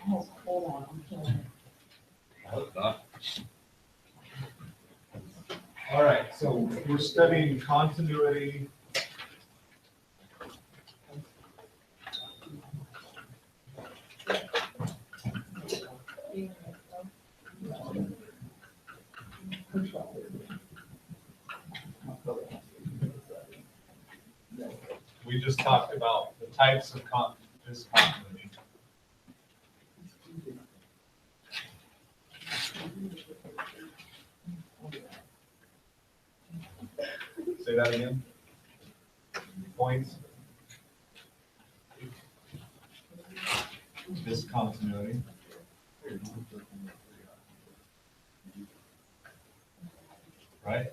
Oh, hold on, I'm killing it. I hope not. All right, so we're studying continuity. We just talked about the types of discontinuity. Say that again. Points. Discontinuity. Right?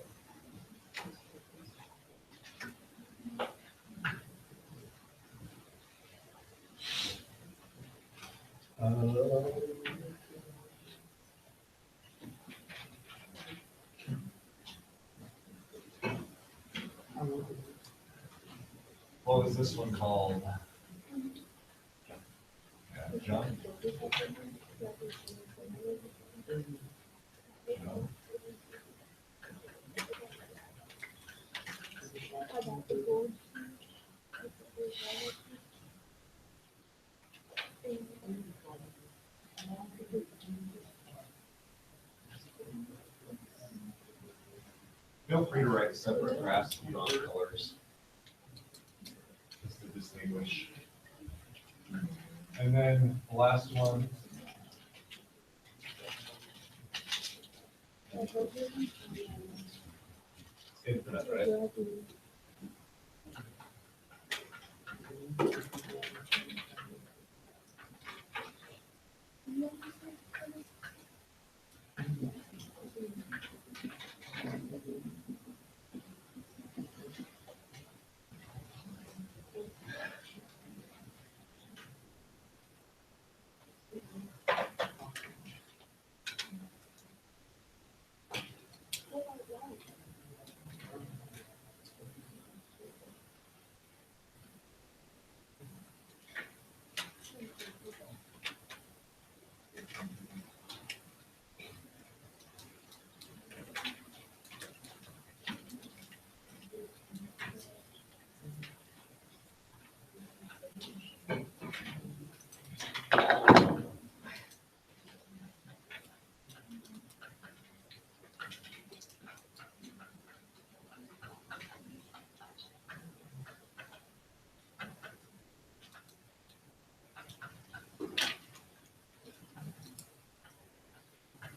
What was this one called? Yeah, John? No. Feel free to write separate graphs and draw colors just to distinguish. And then the last one. Infinite, right?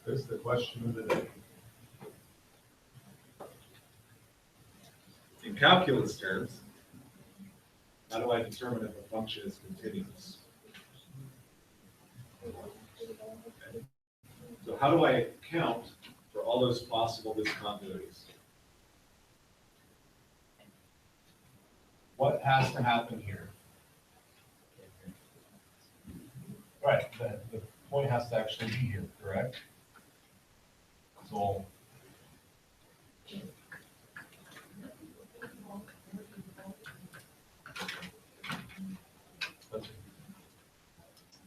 This is the question of the day. In calculus terms, how do I determine if a function is continuous? Okay. So how do I account for all those possible discontinuities? What has to happen here? Right, the point has to actually be here, correct? So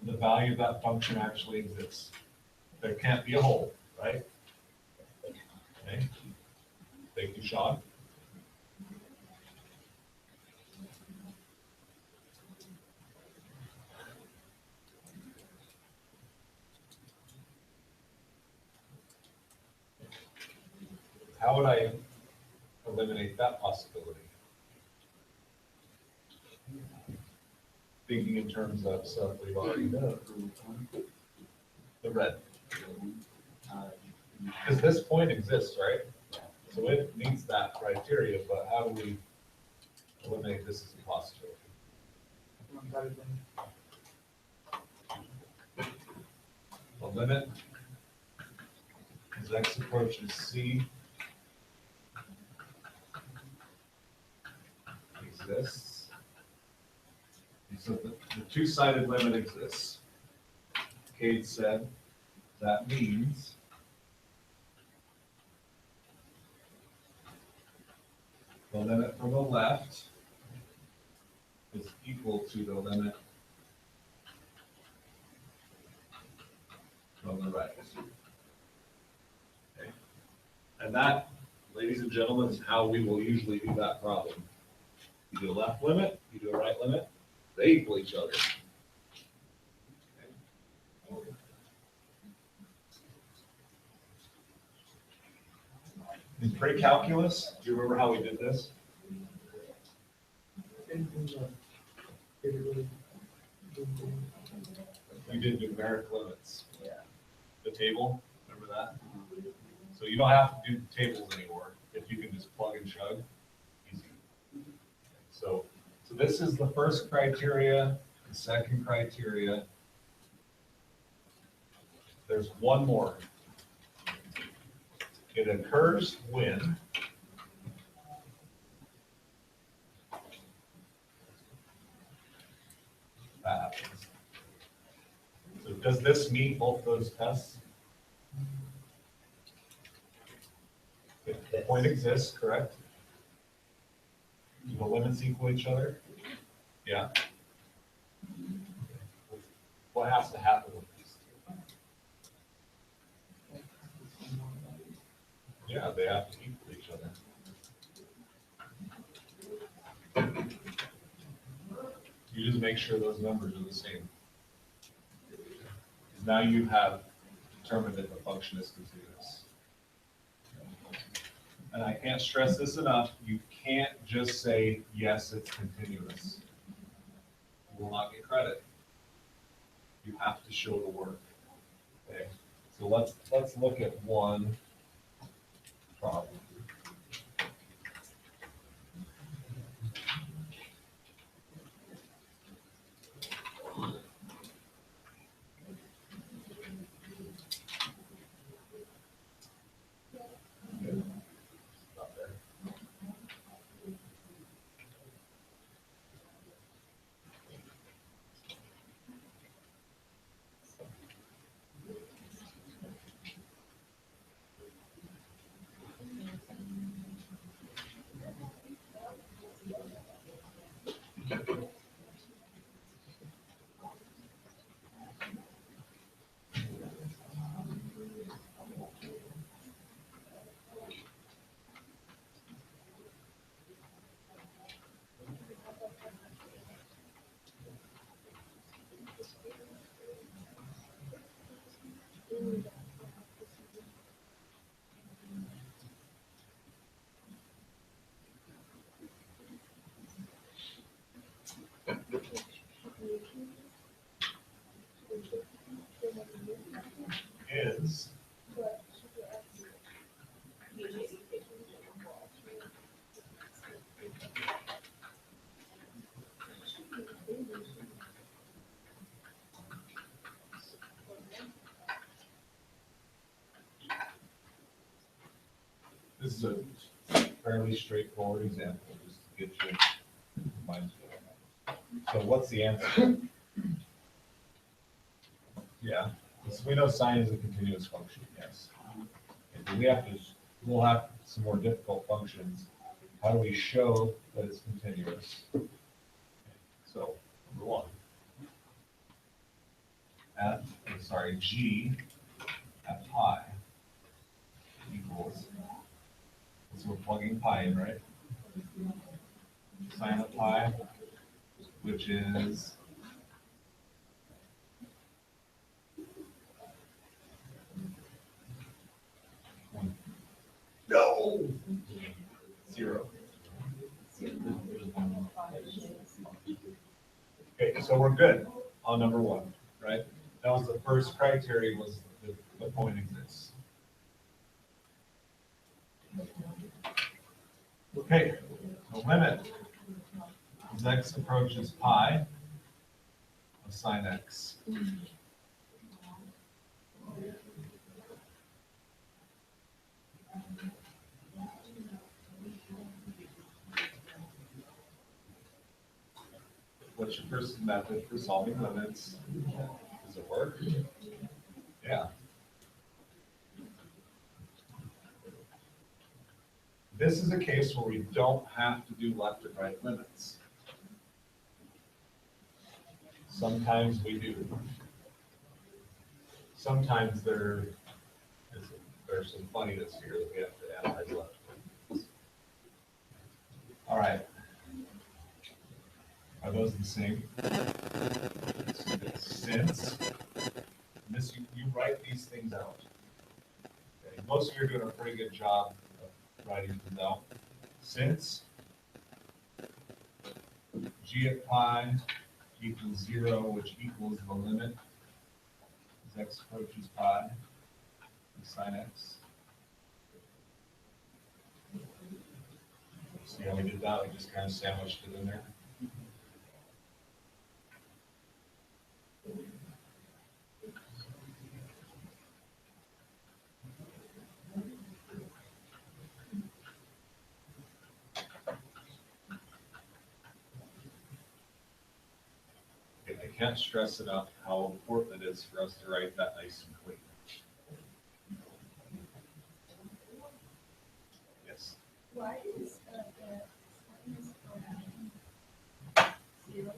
the value of that function actually exists. There can't be a hole, right? Okay. Thank you, Sean. How would I eliminate that possibility? Thinking in terms of stuff we've already done. The red. Because this point exists, right? So it meets that criteria, but how do we eliminate this as a possibility? The limit as x approaches c exists. So the two-sided limit exists. Cade said that means the limit from the left is equal to the limit right. Okay. And that, ladies and gentlemen, is how we will usually do that problem. You do a left limit, you do a right limit, they equal each other. Okay. In pre-calculus, do you remember how we did this? We did numeric limits. Yeah. The table, remember that? So you don't have to do tables anymore. If you can just plug and chug, easy. So this is the first criteria, the second criteria. There's one more. It occurs when that happens. So does this meet both those tests? If the point exists, correct? Do the limits equal each other? Yeah. What has to happen with these two? Yeah, they have to equal each other. You just make sure those numbers are the same. Now you have determined that the function is continuous. And I can't stress this enough, you can't just say, yes, it's continuous. You will not get credit. You have to show the work. Okay, so let's look at one problem. Stop there. Is this is a fairly straightforward example, just to get your mind. So what's the answer? Yeah, so we know sine is a continuous function, yes. And we'll have some more difficult functions. How do we show that it's continuous? So, number one. G at pi equals, so we're plugging pi in, right? Sine of pi, which is no 0. Okay, so we're good on number one, right? That was the first criteria, was the point exists. Okay, the limit as x approaches pi of sine x. What's your first method for solving limits? Does it work? Yeah. This is a case where we don't have to do left and right limits. Sometimes we do. sometimes there's some funniness here that we have to analyze left. All right. Are those the same? Since, this, you write these things out. Okay. Most of you are doing a pretty good job of writing these out. Since g of pi equals 0, which equals the limit as x approaches pi, sine x. See how we did that? We just kind of sandwiched it in there. Okay, I can't stress enough how important it is for us to write that nice and clean. Yes. Why is the sinus for 0?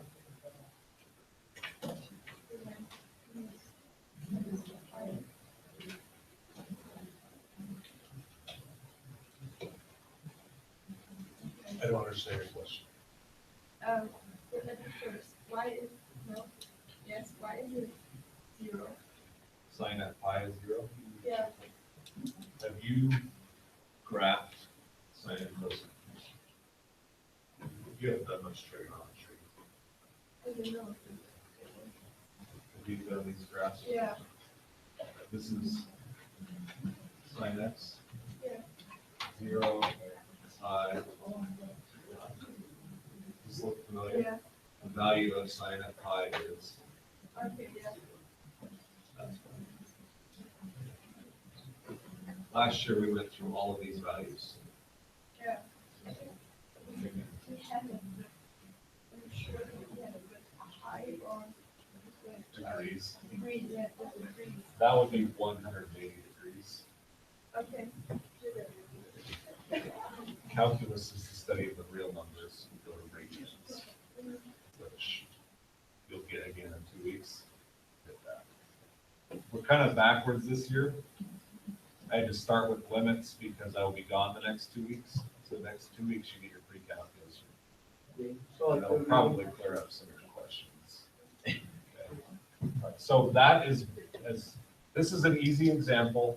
I don't understand your question. For the first, why is, no, yes, why is it 0? Sine at pi is 0. Yeah. Have you graphed sine and cosine? You haven't done much trigonometry. I don't know. Have you done these graphs? Yeah. This is sine x. Yeah. 0, pi. Does this look familiar? Yeah. The value of sine at pi is. Okay, yeah. That's fine. Last year we went through all of these values. Yeah. We haven't, I'm sure we had a high on Degrees. degrees, yeah, the degrees. That would be 180 degrees. Okay. Calculus is the study of the real numbers. You go to radians, which you'll get again in 2 weeks. Get that. We're kind of backwards this year. I had to start with limits because I will be gone the next 2 weeks. So the next 2 weeks you get your pre-calculus. And that'll probably clear up some of your questions. Okay. All right, so that is, this is an easy example,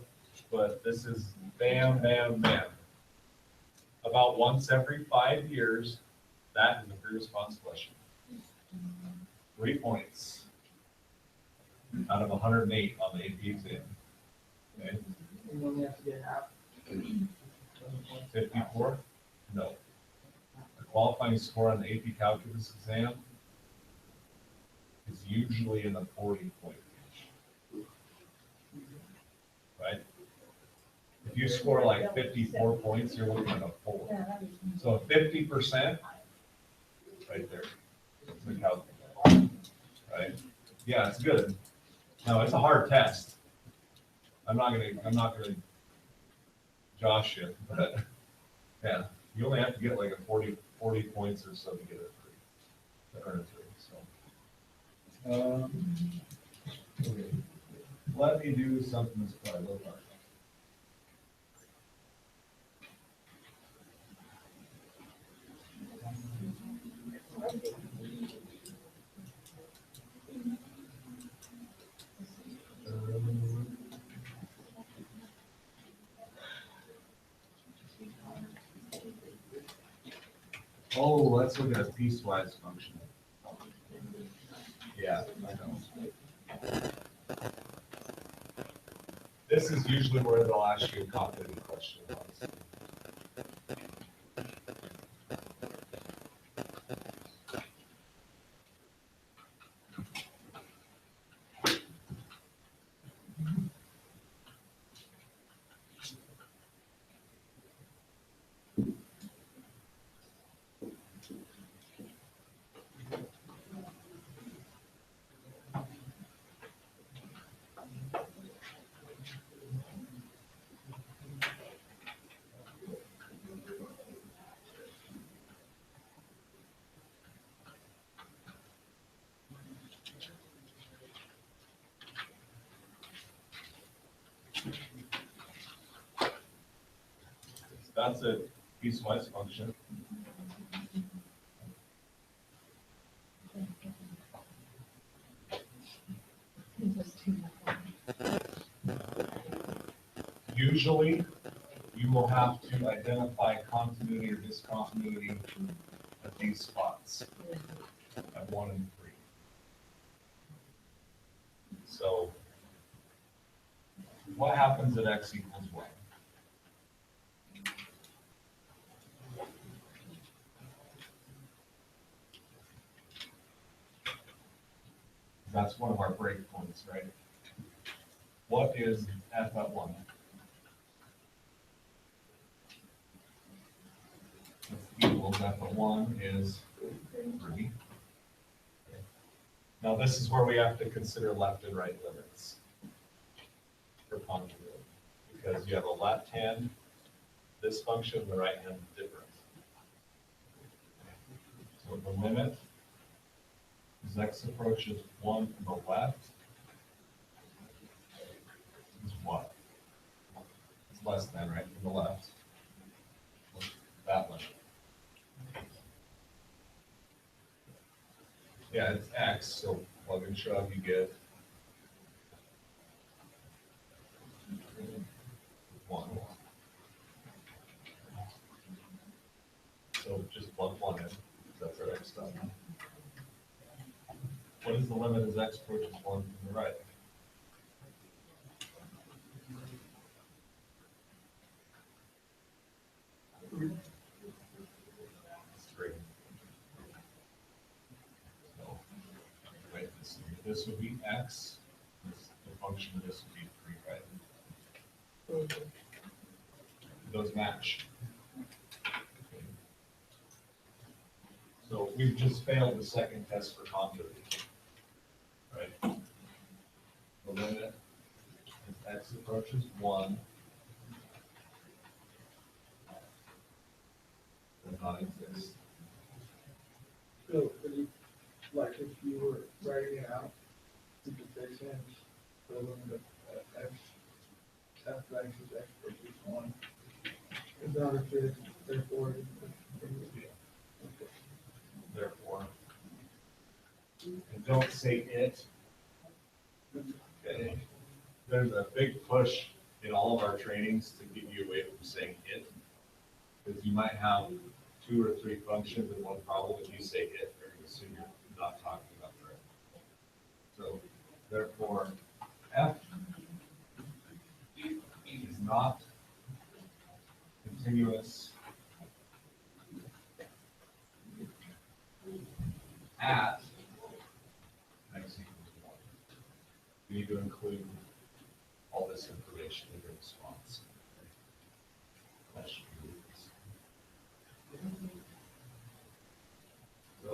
but this is bam, bam, bam. About once every 5 years, that is a free response question. 3 points out of 108 on the AP exam. Okay. And you only have to get half. 54? No. The qualifying score on the AP calculus exam is usually in the 40-point range. Right? If you score like 54 points, you're looking at a 4. So 50%, right there. The calculus. Right? Yeah, it's good. No, it's a hard test. I'm not gonna josh you, but yeah, you only have to get like a 40 points or so to get a 3, to earn a 3. So, okay. Let me do something that's probably a little hard. Oh, let's look at a piecewise function. Yeah, I know. This is usually where they'll ask you a complicated question. That's a piecewise function. Usually, you will have to identify continuity or discontinuity at these spots, at 1 and 3. So, what happens at x equals 1? That's one of our breakpoints, right? What is f at 1? Equals f at 1 is 3. Now this is where we have to consider left and right limits for continuity, because you have a left hand, this function, the right hand different. So the limit as x approaches 1 from the left is what? It's less than, right, from the left. That limit. Yeah, it's x, so plug and shove, you get 1. So just plug 1 in, that's our x done. What is the limit as x approaches 1 from the right? It's 3. So, wait, this would be x, the function of this would be 3, right? Those match. Okay. So we've just failed the second test for continuity, right? The limit as x approaches 1 does not exist. So, like if you were writing it out, you could say since the limit of x, f of x is x versus 1. It's not a fit, therefore it's continuous. Okay. Therefore, and don't say it. Okay. There's a big push in all of our trainings to get you away from saying it, because you might have 2 or 3 functions in one problem. If you say it, they're going to assume you're not talking about the right. So, therefore, f is not continuous at x equals 1. You need to include all this information in your response. Question. So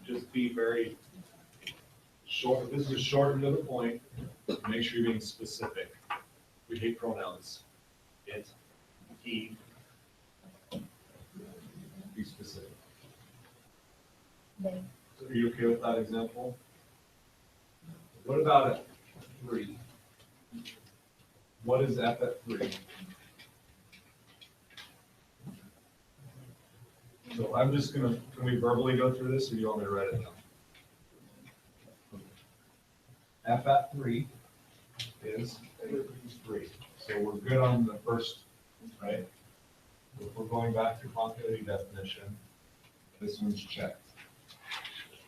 just be very short. This is short and to the point. Make sure you're being specific. We hate pronouns. It, he. Be specific. They. So are you okay with that example? What about at 3? What is f at 3? So I'm just gonna, can we verbally go through this, or do you want me to write it down? F at 3 is 3. So we're good on the first, right? If we're going back to continuity definition, this one's checked.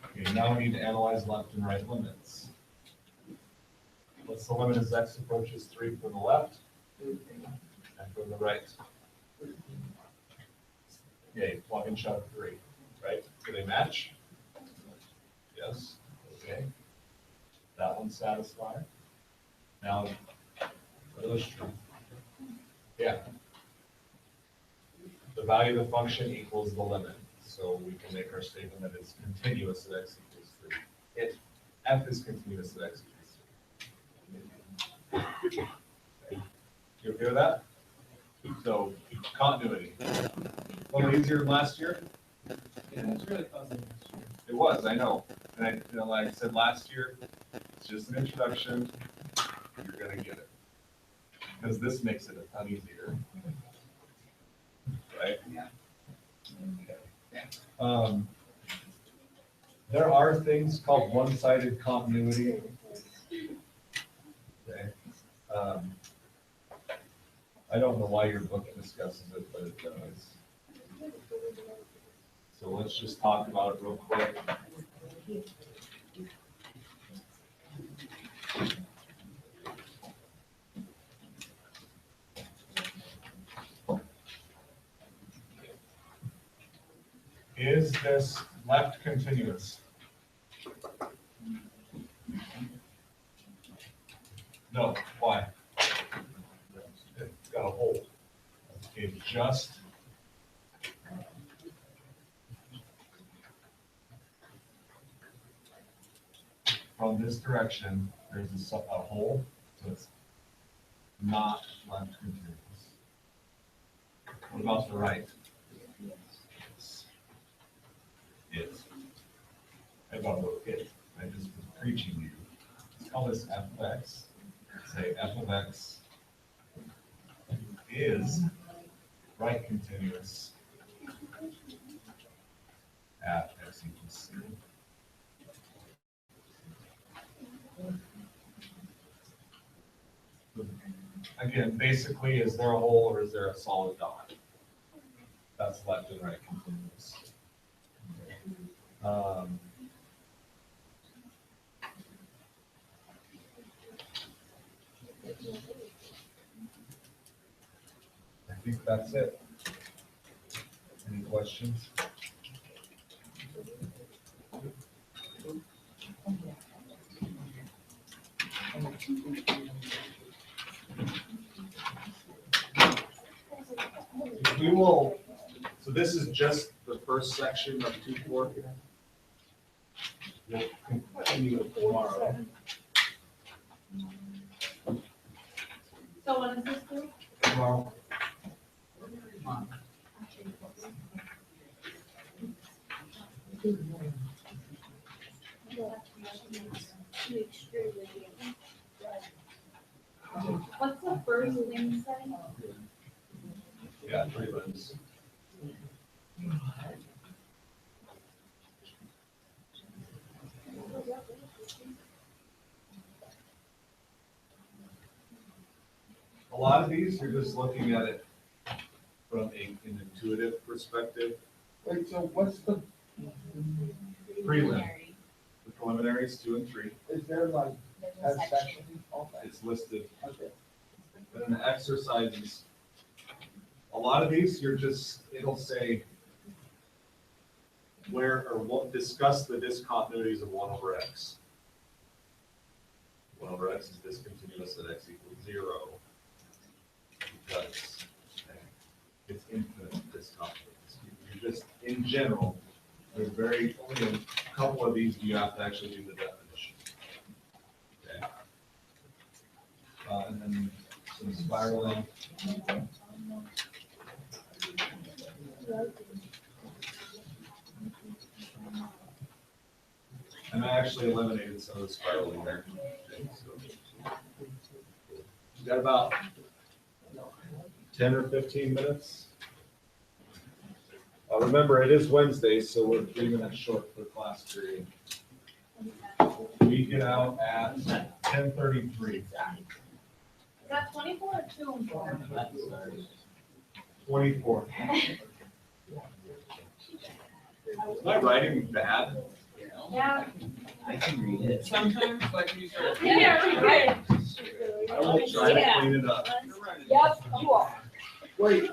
Okay, now we need to analyze left and right limits. What's the limit as x approaches 3 from the left and from the right? Okay, plug and shove 3, right? Do they match? Yes. Okay. That one's satisfied. Now, are those true? Yeah. The value of the function equals the limit. So we can make our statement that it's continuous at x equals 3. F is continuous at x equals 3. Okay. You okay with that? So, continuity. A little easier than last year? Yeah, it's really fuzzy next year. It was, I know. And like I said last year, it's just an introduction. You're gonna get it. Because this makes it a ton easier. right? Yeah. There are things called one-sided continuity. Okay. I don't know why your book discusses it, but it does. So let's just talk about it real quick. Is this left continuous? No. Why? It's got a hole. Okay, just from this direction, there's a hole, so it's not left continuous. What about the right? It's. I don't know it. I just was preaching to you. Let's call this f of x. Say f of x is right continuous at x equals 0. Again, basically, is there a hole or is there a solid dot? That's left and right continuous. I think that's it. Any questions? We will, so this is just the first section of 2-4. We'll continue it tomorrow. So when is this due? Tomorrow. What's the first thing you said? Yeah, 3 limbs. A lot of these, you're just looking at it from an intuitive perspective. Wait, so what's the, Prelim, the preliminaries 2 and 3, is there like a section? Okay. it's listed. Okay. And then the exercises, a lot of these, you're just, it'll say where or what, discuss the discontinuities of 1 over x. 1 over x is discontinuous at x equals 0. Because it's infinite discontinuous. You just, in general, there's very, only a couple of these you have to actually do the definition. Okay. And then some spiraling. And I actually eliminated some of the spiraling there. Okay, so you got about 10 or 15 minutes. Remember, it is Wednesday, so we're 3 minutes short for the class period. We get out at 10:33. Is that 24 or 2 and 4? 24. Is my writing bad? Yeah. I can read it. Sometimes, like you said. Yeah, right. I will try to clean it up. Yep, you are. Wait.